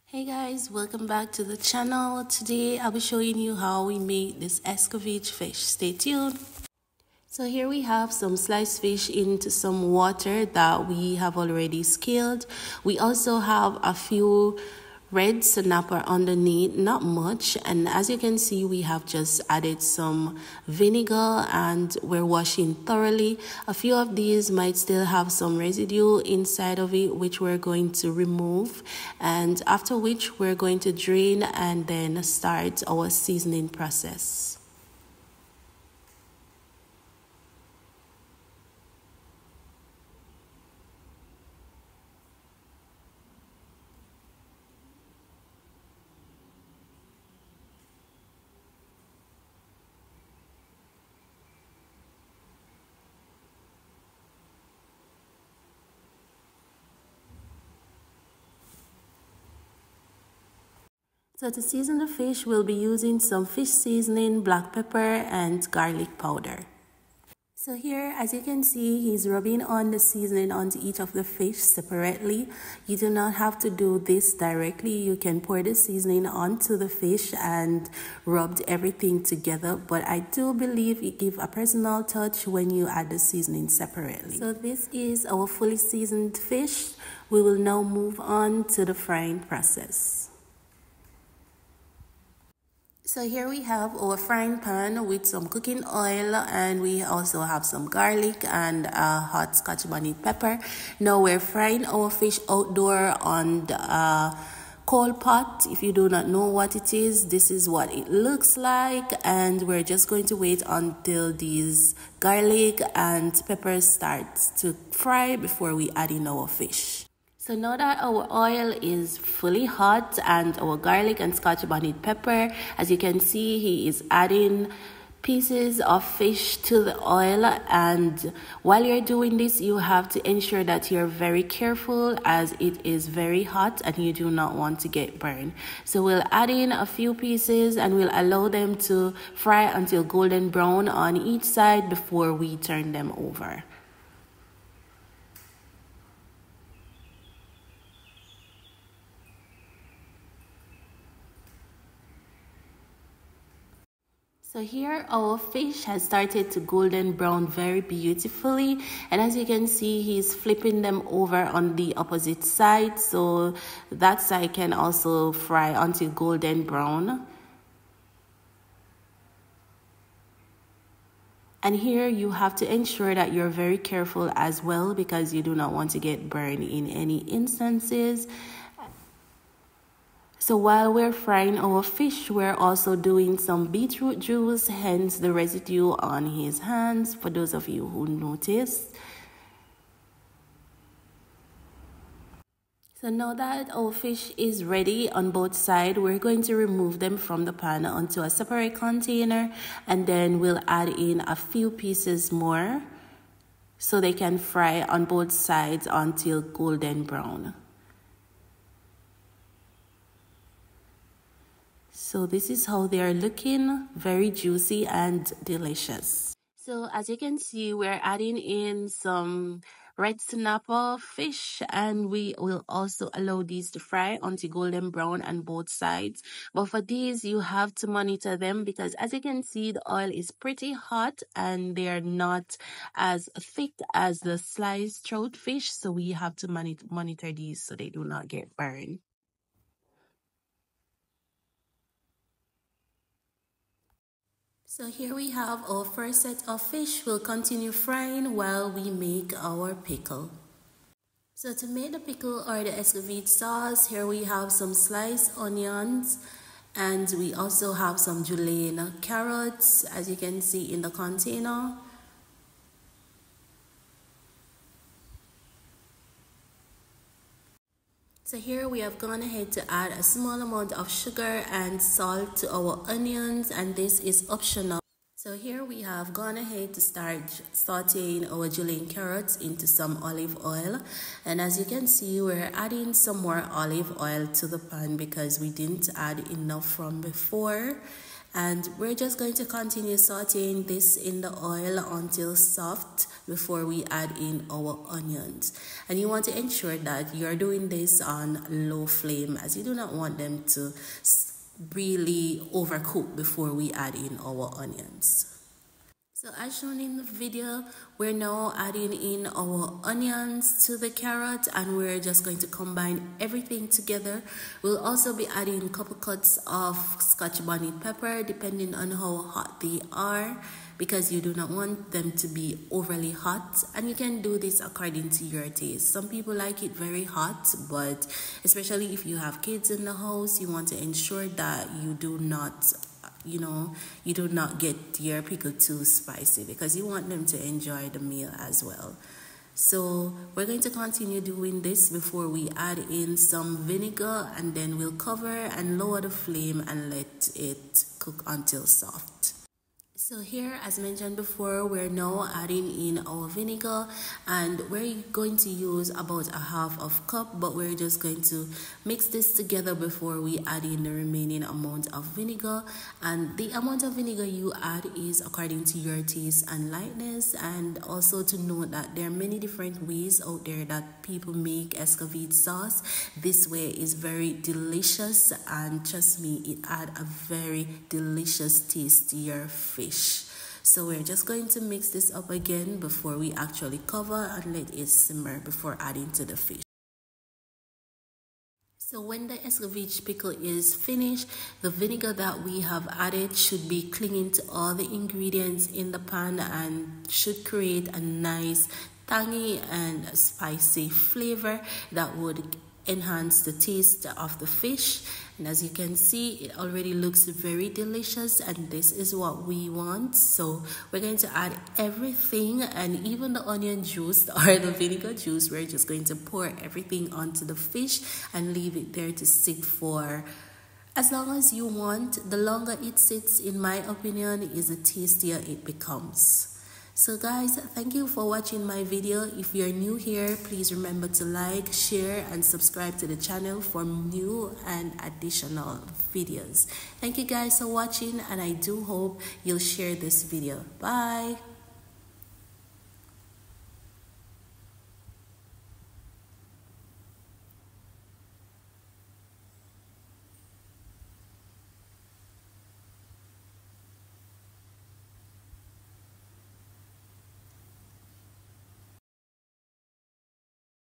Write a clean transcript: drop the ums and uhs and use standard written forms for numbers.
Hey guys, welcome back to the channel. Today I'll be showing you how we make this Escoveitch fish. Stay tuned. So here we have some sliced fish into some water that we have already scaled. We also have a few red snapper underneath, not much, and as you can see we have just added some vinegar and we're washing thoroughly. A few of these might still have some residue inside of it, which we're going to remove, and after which we're going to drain and then start our seasoning process. So to season the fish, we'll be using some fish seasoning, black pepper, and garlic powder. So here, as you can see, he's rubbing on the seasoning onto each of the fish separately. You do not have to do this directly. You can pour the seasoning onto the fish and rub everything together. But I do believe it gives a personal touch when you add the seasoning separately. So this is our fully seasoned fish. We will now move on to the frying process. So here we have our frying pan with some cooking oil, and we also have some garlic and hot Scotch bonnet pepper. Now we're frying our fish outdoor on the coal pot. If you do not know what it is, this is what it looks like, and we're just going to wait until these garlic and peppers start to fry before we add in our fish. So now that our oil is fully hot and our garlic and Scotch bonnet pepper, as you can see, he is adding pieces of fish to the oil. And while you're doing this, you have to ensure that you're very careful as it is very hot and you do not want to get burned. So we'll add in a few pieces and we'll allow them to fry until golden brown on each side before we turn them over. So here our fish has started to golden brown very beautifully, and as you can see, he's flipping them over on the opposite side, so that side can also fry until golden brown. And here you have to ensure that you're very careful as well, because you do not want to get burned in any instances. So while we're frying our fish, we're also doing some beetroot juice, hence the residue on his hands, for those of you who noticed. So now that our fish is ready on both sides, we're going to remove them from the pan onto a separate container, and then we'll add in a few pieces more so they can fry on both sides until golden brown. So this is how they are looking, very juicy and delicious. So as you can see, we're adding in some red snapper fish, and we will also allow these to fry until golden brown on both sides. But for these, you have to monitor them, because as you can see, the oil is pretty hot and they're not as thick as the sliced trout fish. So we have to monitor these so they do not get burned. So here we have our first set of fish. We'll continue frying while we make our pickle. So to make the pickle or the Escoveitch sauce, here we have some sliced onions, and we also have some julienne carrots, as you can see in the container. So here we have gone ahead to add a small amount of sugar and salt to our onions, and this is optional. So here we have gone ahead to start sauteing our julienne carrots into some olive oil, and as you can see, we're adding some more olive oil to the pan because we didn't add enough from before. And we're just going to continue sauteing this in the oil until soft before we add in our onions. And you want to ensure that you're doing this on low flame, as you do not want them to really overcook before we add in our onions. So as shown in the video, we're now adding in our onions to the carrot, and we're just going to combine everything together. We'll also be adding a couple cuts of Scotch bonnet pepper depending on how hot they are, because you do not want them to be overly hot, and you can do this according to your taste. Some people like it very hot, but especially if you have kids in the house, you want to ensure that you do not get your pickle too spicy, because you want them to enjoy the meal as well. So we're going to continue doing this before we add in some vinegar, and then we'll cover and lower the flame and let it cook until soft. So here, as mentioned before, we're now adding in our vinegar, and we're going to use about a half of cup, but we're just going to mix this together before we add in the remaining amount of vinegar. And the amount of vinegar you add is according to your taste and lightness, and also to note that there are many different ways out there that people make Escoveitch sauce. This way is very delicious, and trust me, it adds a very delicious taste to your fish. So we're just going to mix this up again before we actually cover and let it simmer before adding to the fish. So when the Escoveitch pickle is finished, the vinegar that we have added should be clinging to all the ingredients in the pan and should create a nice tangy and spicy flavor that would enhance the taste of the fish. And as you can see, it already looks very delicious, and this is what we want. So we're going to add everything, and even the onion juice or the vinegar juice, we're just going to pour everything onto the fish and leave it there to sit for as long as you want. The longer it sits, in my opinion, is the tastier it becomes. So guys, thank you for watching my video. If you're new here, please remember to like, share, and subscribe to the channel for new and additional videos. Thank you guys for watching, and I do hope you'll share this video. Bye.